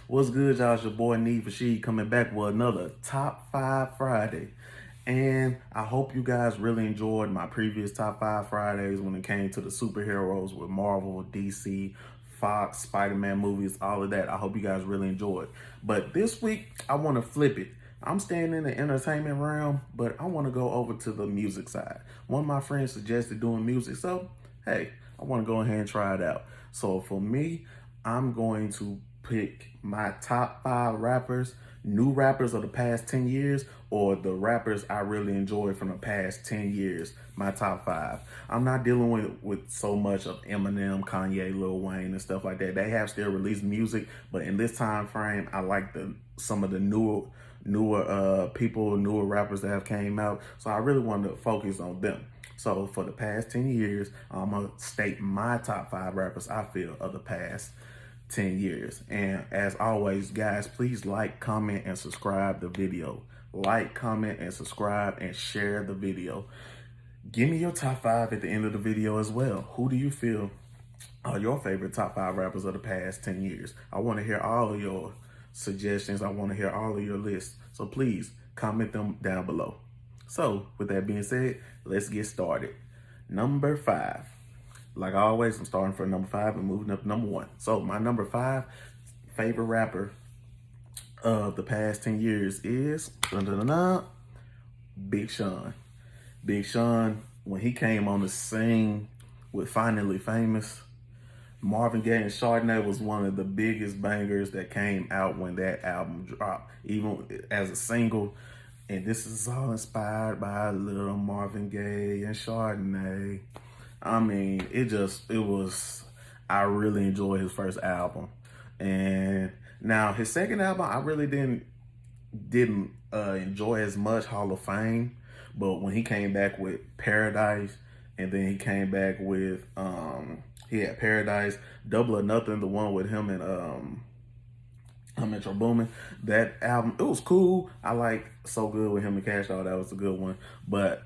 What's good, y'all? It's your boy Need for Sheed coming back with another Top 5 Friday. And I hope you guys really enjoyed my previous Top 5 Fridays when it came to the superheroes with Marvel, DC, Fox, Spider-Man movies, all of that. I hope you guys really enjoyed. But this week, I want to flip it. I'm staying in the entertainment realm, but I want to go over to the music side. One of my friends suggested doing music, so hey, I want to go ahead and try it out. So for me, I'm going to pick my top 5 rappers, new rappers of the past 10 years, or the rappers I really enjoyed from the past 10 years, my top 5. I'm not dealing with so much of Eminem, Kanye, Lil Wayne, and stuff like that. They have still released music, but in this time frame, I like some of the newer people, newer rappers that have came out. So I really wanted to focus on them. So for the past 10 years, I'm going to state my top 5 rappers I feel of the past 10 years. And as always, guys, please like, comment, and subscribe the video. Like, comment, and subscribe, and share the video. Give me your top 5 at the end of the video as well. Who do you feel are your favorite top 5 rappers of the past 10 years? I want to hear all of your suggestions. I want to hear all of your lists. So please comment them down below. So with that being said, let's get started. Number 5. Like always, I'm starting from number 5 and moving up to number 1. So my number 5 favorite rapper of the past 10 years is Big Sean. Big Sean, when he came on the scene with Finally Famous, Marvin Gaye and Chardonnay was one of the biggest bangers that came out when that album dropped, even as a single. And this is all inspired by little Marvin Gaye and Chardonnay. I mean, I really enjoyed his first album. And now his second album, I really didn't enjoy as much, Hall of Fame. But when he came back with Paradise, and then he came back with, he had Paradise, Double or Nothing, the one with him and Metro Boomin. That album, it was cool. I like So Good with him and Cash Doll. That was a good one. But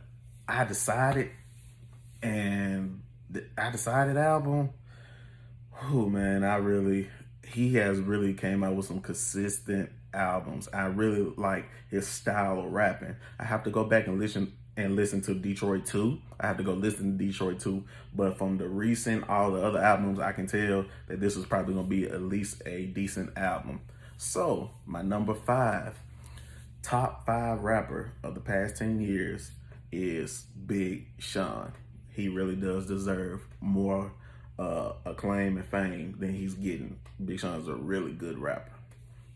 I decided album, oh man, he has really came out with some consistent albums. I really like his style of rapping. I have to go back and listen to Detroit 2. I have to go listen to Detroit 2. But from all the other albums, I can tell that this is probably going to be at least a decent album. So, my number 5, top 5 rapper of the past 10 years is Big Sean. He really does deserve more acclaim and fame than he's getting. Big Sean is a really good rapper.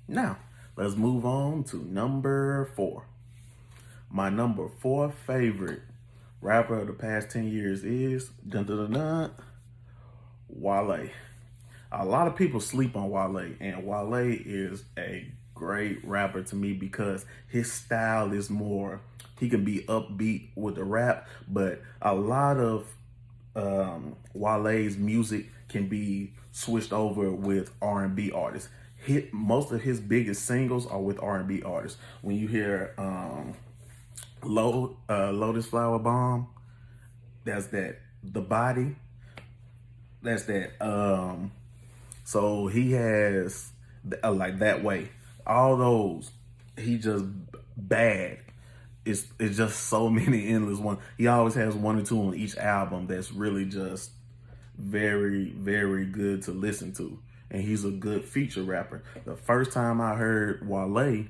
Now, let's move on to number 4. My number 4 favorite rapper of the past 10 years is Wale. A lot of people sleep on Wale, and Wale is a great rapper to me because his style is more, he can be upbeat with the rap, but a lot of Wale's music can be switched over with R&B artists. Most of his biggest singles are with R&B artists. When you hear Lotus Flower Bomb, that's that. The Body, that's that. So he has like That Way. All those, he just bad. It's just so many endless ones. He always has 1 or 2 on each album that's really just very, very good to listen to. And he's a good feature rapper. The first time I heard Wale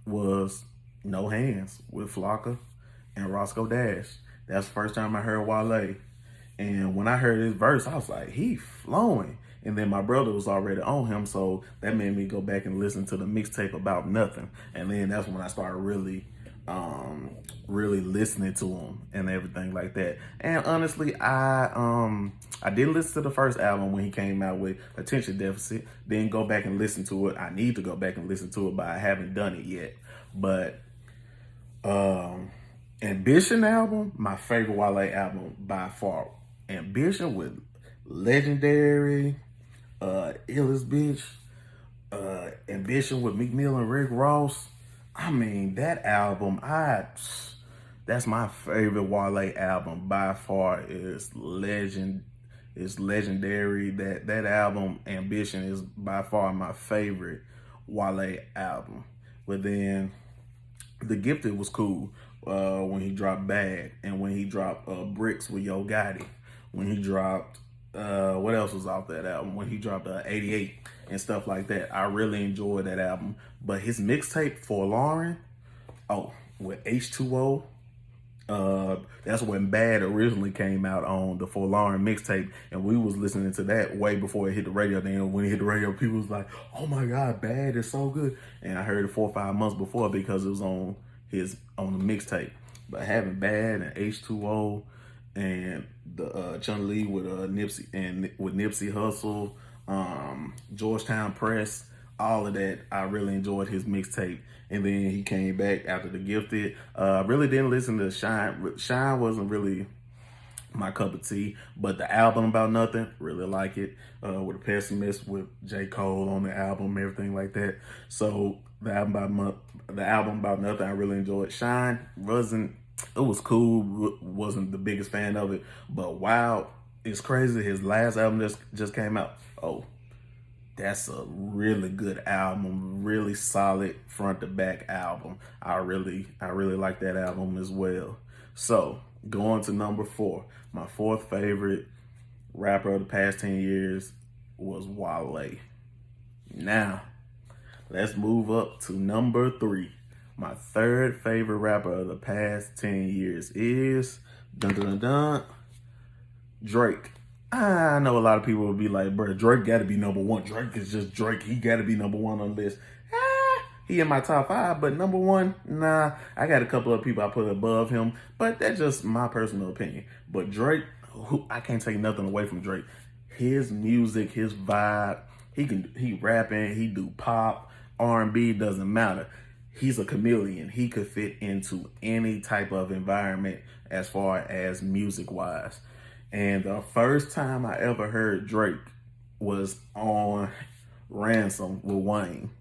was No Hands with Flocka and Roscoe Dash. That's the first time I heard Wale. And when I heard his verse, I was like, he flowing. And then my brother was already on him, so that made me go back and listen to the mixtape About Nothing. And then that's when I started really listening to him and everything like that. And honestly, I did listen to the first album when he came out with Attention Deficit. Then go back and listen to it. I need to go back and listen to it, but I haven't done it yet. But Ambition album, my favorite Wale album by far. Ambition with Legendary, Illest Bitch, Ambition with Meek Mill and Rick Ross. I mean, that album, that's my favorite Wale album by far, is Legendary. It's legendary. That album, Ambition, is by far my favorite Wale album. But then The Gifted was cool when he dropped Bad, and when he dropped Bricks with Yo Gotti, when he dropped what else was off that album, when he dropped 88 and stuff like that. I really enjoyed that album. But his mixtape for Lauren, oh, with H2O, that's when Bad originally came out on the For Lauren mixtape, and we was listening to that way before it hit the radio. Then when it hit the radio, people was like, "Oh my God, Bad is so good!" And I heard it 4 or 5 months before because it was on the mixtape. But having Bad and H2O and the Chun Li with Nipsey and with Nipsey Hussle, Georgetown Press, all of that, I really enjoyed his mixtape. And then he came back after The Gifted. I really didn't listen to Shine. Shine wasn't really my cup of tea, but the album About Nothing, really like it. With The Pessimist, with J. Cole on the album, everything like that. So the album About Nothing, I really enjoyed. Shine it was cool. Wasn't the biggest fan of it, but wow, it's crazy. His last album just came out. Oh, that's a really good album, really solid front to back album. I really like that album as well. So going to number 4, my 4th favorite rapper of the past 10 years was Wale. Now, let's move up to number 3. My 3rd favorite rapper of the past 10 years is Drake. I know a lot of people will be like, bro, Drake got to be number 1. Drake is just Drake. He got to be number 1 on the list. He in my top 5, but number 1, nah. I got a couple of people I put above him, but that's just my personal opinion. But Drake, I can't take nothing away from Drake. His music, his vibe, he rapping, he do pop, R&B, doesn't matter. He's a chameleon. He could fit into any type of environment as far as music-wise. And the first time I ever heard Drake was on Ransom with Wayne.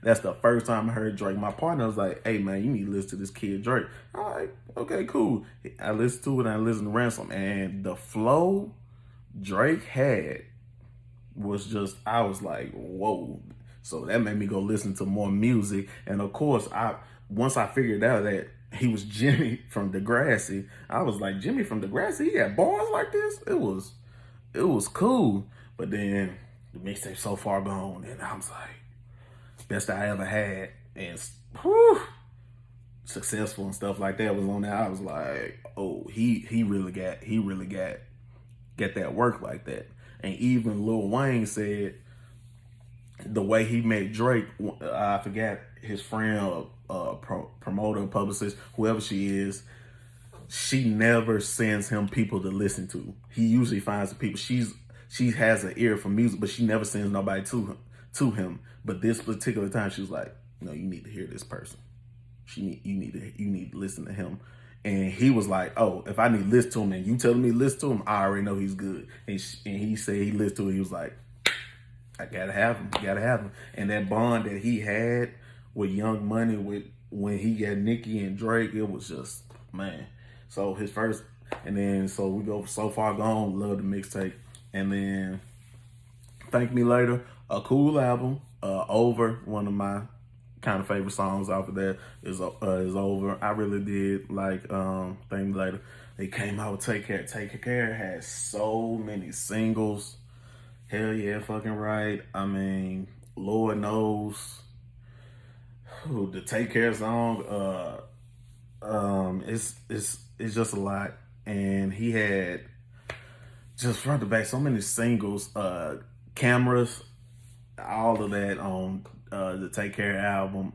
That's the first time I heard Drake. My partner was like, "Hey man, you need to listen to this kid Drake." I'm like, "Okay, cool." I listened to it and I listened to Ransom, and the flow Drake had was just, I was like, whoa. So that made me go listen to more music. And of course, once I figured out that he was Jimmy from Degrassi, I was like, Jimmy from Degrassi, he had bars like this? It was cool. But then the mixtape So Far Gone, and I was like, best I ever had. And whew, Successful and stuff like that was on there. I was like, oh, he really got that work like that. And even Lil Wayne said the way he made Drake, I forgot his friend, promoter, publicist, whoever she is, she never sends him people to listen to. He usually finds the people. She has an ear for music, but she never sends nobody to him. But this particular time, she was like, "No, you need to hear this person. You need to listen to him." And he was like, "Oh, if I need to listen to him and you telling me to listen to him, I already know he's good." And he said he listened to it. He was like, "I gotta have him. And that bond that he had with Young Money, with when he got Nicki and Drake, it was just, man. So his first, and then so we go So Far Gone, love the mixtape, and then Thank Me Later, a cool album. Over, one of my kind of favorite songs off of that is Over. I really did like Thank Me Later. They came out with Take Care. Take Care had so many singles. Hell yeah, fucking right. I mean, Lord knows. The Take Care song, it's just a lot. And he had just front to back so many singles, Cameras, all of that on the Take Care album.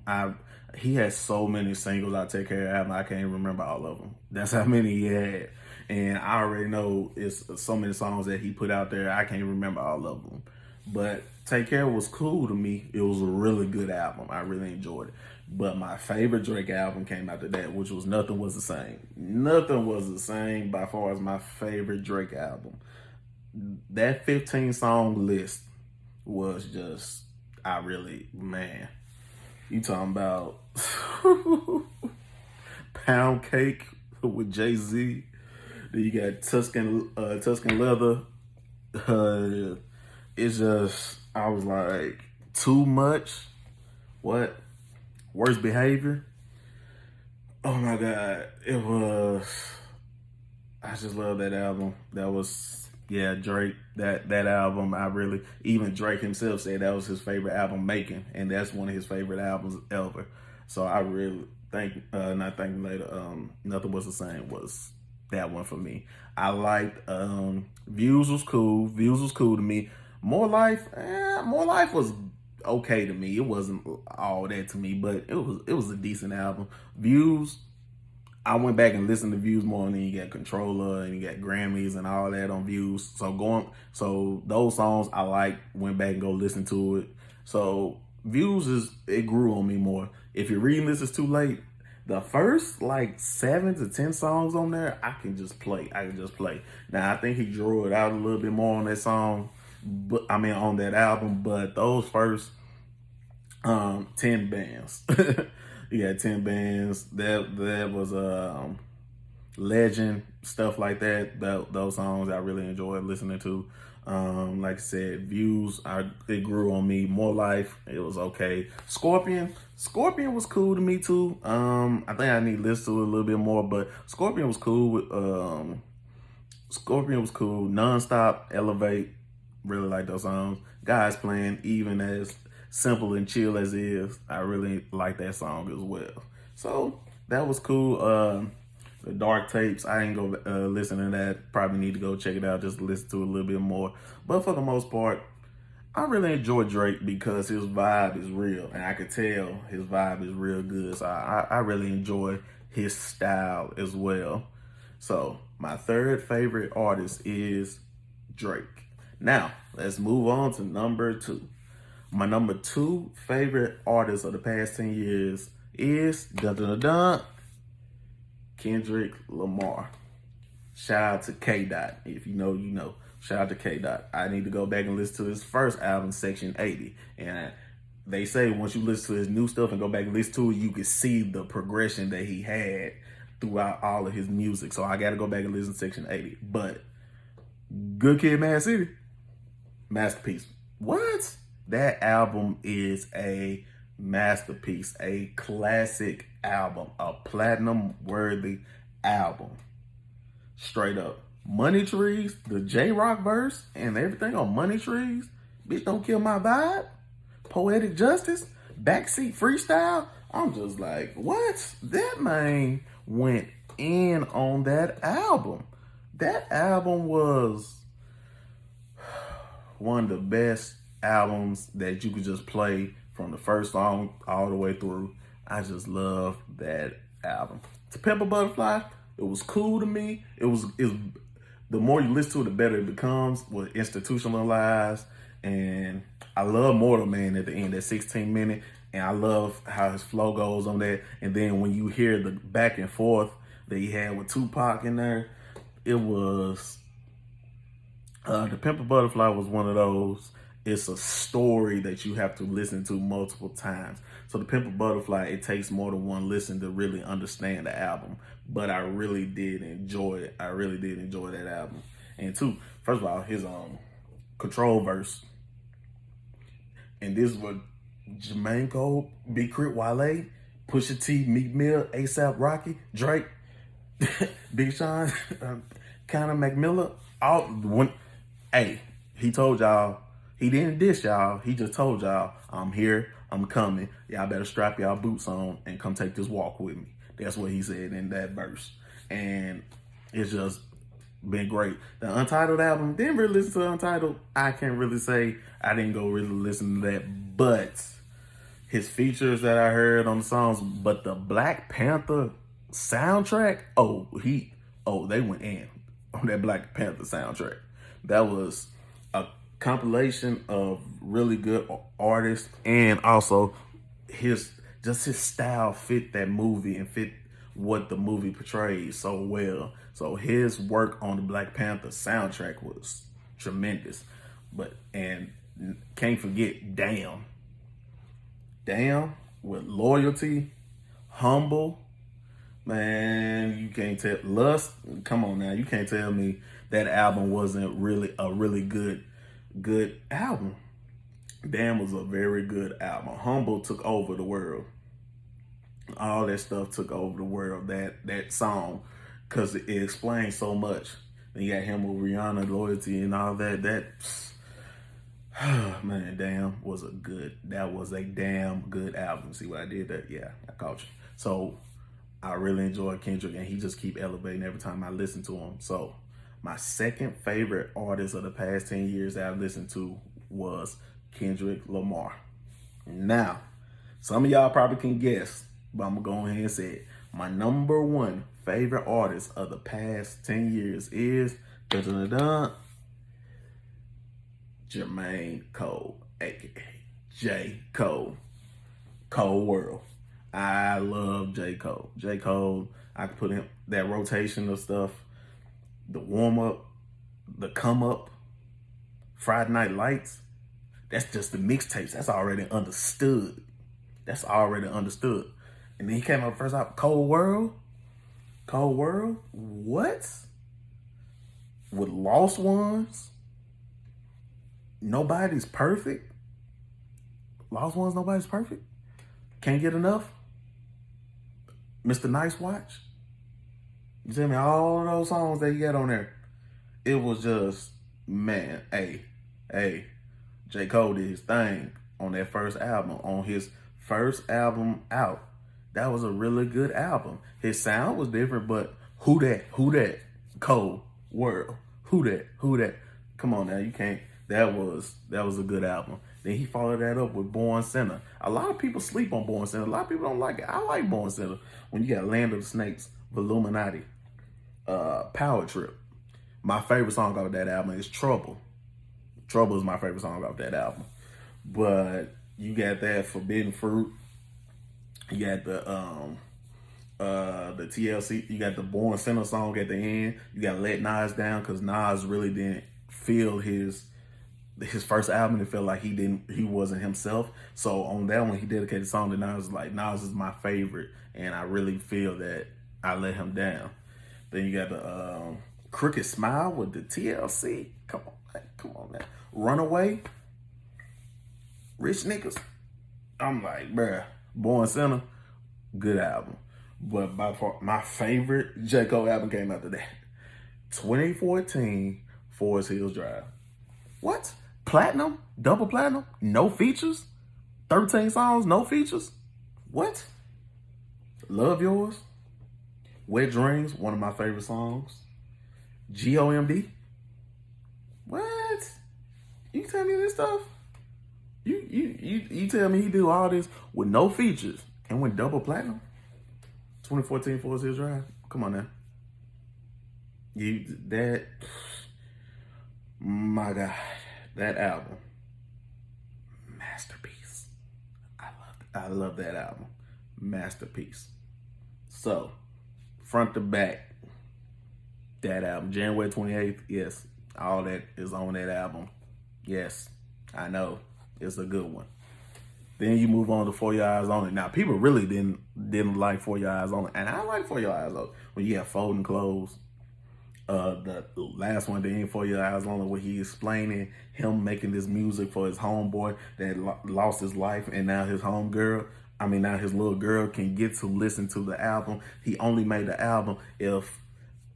He has so many singles on Take Care album, I can't even remember all of them. That's how many he had. And I already know it's so many songs that he put out there, I can't remember all of them. But Take Care was cool to me. It was a really good album. I really enjoyed it. But my favorite Drake album came after that, which was Nothing Was the Same. Nothing Was the Same by far as my favorite Drake album. That 15 song list was just, man, you talking about Pound Cake with Jay-Z. Then you got Tuscan Leather. Uh, it's just, I was like, too much. What? Worst behavior? Oh my God. I just love that album. That was, yeah, Drake. That album, I really, even Drake himself said that was his favorite album making, and that's one of his favorite albums ever. So I really think, not thinking later, Nothing Was the Same was that one for me. I liked, Views was cool. Views was cool to me. More Life was okay to me. It wasn't all that to me, but it was a decent album. Views, I went back and listened to Views more, and then you got Controller and you got Grammys and all that on Views. So those songs I like, went back and go listen to it. So it grew on me more. If you're reading this is too late, the first like 7 to 10 songs on there, I can just play. Now I think he drew it out a little bit more on that song, but I mean on that album. But those first 10 bands. He had 10 bands. That was Legend, stuff like that. Those songs I really enjoyed listening to. Like I said, Views, it grew on me. More Life, it was okay. Scorpion was cool to me too. I think I need to listen to it a little bit more, but Scorpion was cool. Scorpion was cool. Nonstop, Elevate, really like those songs. Guys Playing, even as simple and chill as it is, I really like that song as well. So that was cool. The Dark Tapes, I ain't go listen to that. Probably need to go check it out just to listen to it a little bit more. But for the most part, I really enjoy Drake because his vibe is real, and I could tell his vibe is real good. So I really enjoy his style as well. So my third favorite artist is Drake. Now let's move on to number 2. My number 2 favorite artist of the past 10 years is Kendrick Lamar. Shout out to K Dot. If you know, you know. Shout out to K Dot. I need to go back and listen to his first album, Section 80. And they say once you listen to his new stuff and go back and listen to it, you can see the progression that he had throughout all of his music. So I got to go back and listen to Section 80. But Good Kid, Mad City, masterpiece. What? That album is a masterpiece, a classic album, a platinum-worthy album. Straight up. Money Trees, the J-Rock verse, and everything on Money Trees. Bitch, Don't Kill My Vibe. Poetic Justice. Backseat Freestyle. I'm just like, what? That man went in on that album. That album was one of the best albums that you could just play from the first song all the way through. I just love that album. To Pimp a Butterfly, it was cool to me. It was the more you listen to it, the better it becomes. Was institutionalized, and I love Mortal Man at the end, that 16-minute, and I love how his flow goes on that. And then when you hear the back and forth that he had with Tupac in there, it was To Pimp a Butterfly was one of those. It's a story that you have to listen to multiple times. So To Pimp a Butterfly, it takes more than one listen to really understand the album. But I really did enjoy it. I really did enjoy that album. And two, first of all, his Control verse. And this is what Jermaine Cole, Big Crit, Wale, Pusha T, Meek Mill, ASAP Rocky, Drake, Big Sean, Conor McMillan, hey, he told y'all, he didn't diss y'all, he just told y'all, I'm here, I'm coming, y'all better strap y'all boots on and come take this walk with me. That's what he said in that verse. And it's just been great. The Untitled album, didn't really listen to Untitled. I can't really say I didn't go really listen to that, but his features that I heard on the songs, but the Black Panther soundtrack, they went in on that Black Panther soundtrack. That was a compilation of really good artists, and also his style fit that movie and fit what the movie portrays so well. So his work on the Black Panther soundtrack was tremendous. And can't forget Damn with Loyalty, Humble. Man, you can't tell. Lust, come on now. You can't tell me that album wasn't really a really good album. Damn was a very good album. Humble took over the world. All that stuff took over the world. That song, because it explains so much. Then you got him with Rihanna, Loyalty, and all that. Man, Damn was that was a damn good album. See what I did there? Yeah, I caught you. So I really enjoy Kendrick, and he just keep elevating every time I listen to him. So my second favorite artist of the past 10 years that I listened to was Kendrick Lamar. Now, some of y'all probably can guess, but I'm gonna go ahead and say it. My number one favorite artist of the past 10 years is Jermaine Cole, aka J. Cole. Cole World. I love J. Cole. J. Cole, I could put him that rotation of stuff, the warm up, the come up, Friday Night Lights. That's just the mixtapes. That's already understood. And then he came out first out, Cold World. Cold World? What? With Lost Ones? Nobody's perfect? Lost Ones, nobody's perfect? Can't get enough? Mr. Nice Watch? You tell me all of those songs that he got on there. It was just, man, hey, J. Cole did his thing on that first album, on his first album out. That was a really good album. His sound was different, but who that? Cole World. Who that? Come on now, you can't. That was a good album. Then he followed that up with Born Sinner. A lot of people sleep on Born Sinner. A lot of people don't like it. I like Born Sinner. When you got Land of the Snakes, Illuminati, Power Trip. My favorite song off that album is Trouble. Trouble is my favorite song off that album. But you got that Forbidden Fruit. You got the TLC. You got the Born Sinner song at the end. You got Let Nas Down, because Nas really didn't feel his first album. It felt like he wasn't himself. So on that one, he dedicated a song to Nas. Like, Nas is my favorite, and I really feel that I let him down. Then you got the Crooked Smile with the TLC. Come on, man. Runaway, Rich Niggas. I'm like, bruh, Born Sinner, good album. But by far, my favorite J. Cole album came after that. 2014, Forest Hills Drive. What? Platinum? Double platinum? No features? 13 songs, no features? What? Love Yours? Wet Dreams, one of my favorite songs. GOMD? What? You tell me this stuff? You tell me he do all this with no features and went double platinum? 2014 Forest Hills Drive? Come on now. My God, that album, masterpiece. I love that album, masterpiece. So, front to back, that album, January 28th, yes, all that is on that album. Yes, I know, it's a good one. Then you move on to For Your Eyes Only. Now, people really didn't like For Your Eyes Only, and I like For Your Eyes Only. When you have Folding Clothes, the last one, the end For Your Eyes Only, where he explaining him making this music for his homeboy that lost his life, and now his now his little girl can get to listen to the album. He only made the album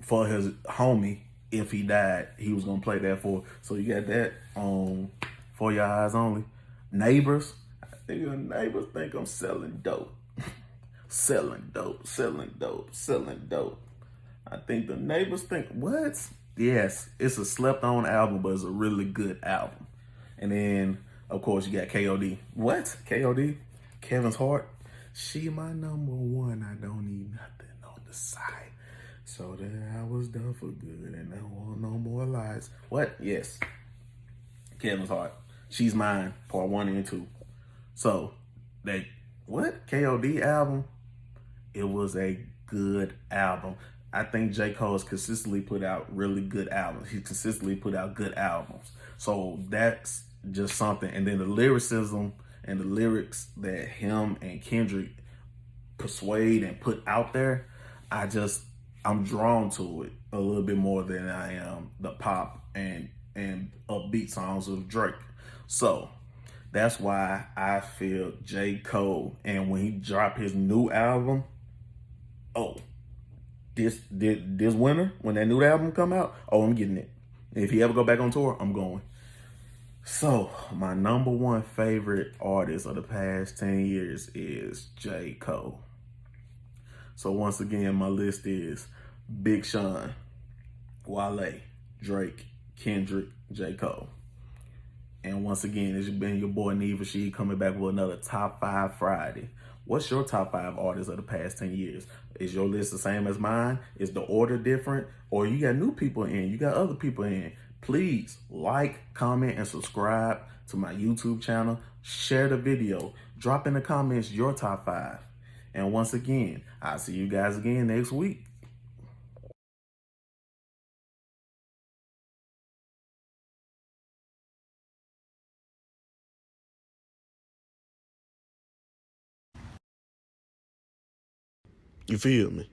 for his homie, if he died, he was gonna play that for. So you got that on For Your Eyes Only. Neighbors. Neighbors think I'm selling dope. selling dope. I think the neighbors think, what? Yes, it's a slept on album, but it's a really good album. And then, of course, you got KOD. What? KOD? Kevin's Heart. She my number one. I don't need nothing on the side. So that I was done for good and I want no more lies. What? Yes. Kevin's Heart. She's Mine, part 1 and 2. So, what? KOD album? It was a good album. I think J. Cole has consistently put out really good albums. He consistently put out good albums. So that's just something. And then the lyricism and the lyrics that him and Kendrick persuade and put out there, I just I'm drawn to it a little bit more than I am the pop and upbeat songs of Drake. So that's why I feel J. Cole, and when he dropped his new album, oh, this winter when that new album come out, oh, I'm getting it. If he ever go back on tour, I'm going. So my number one favorite artist of the past 10 years is J. Cole. So once again, my list is Big Sean, Wale, Drake, Kendrick, J. Cole. And once again, it's been your boy Neva She coming back with another Top 5 Friday. What's your top 5 artists of the past 10 years? Is your list the same as mine? Is the order different? Or you got new people in, you got other people in? Please like, comment, and subscribe to my YouTube channel. Share the video. Drop in the comments your top 5. And once again, I'll see you guys again next week. You feel me?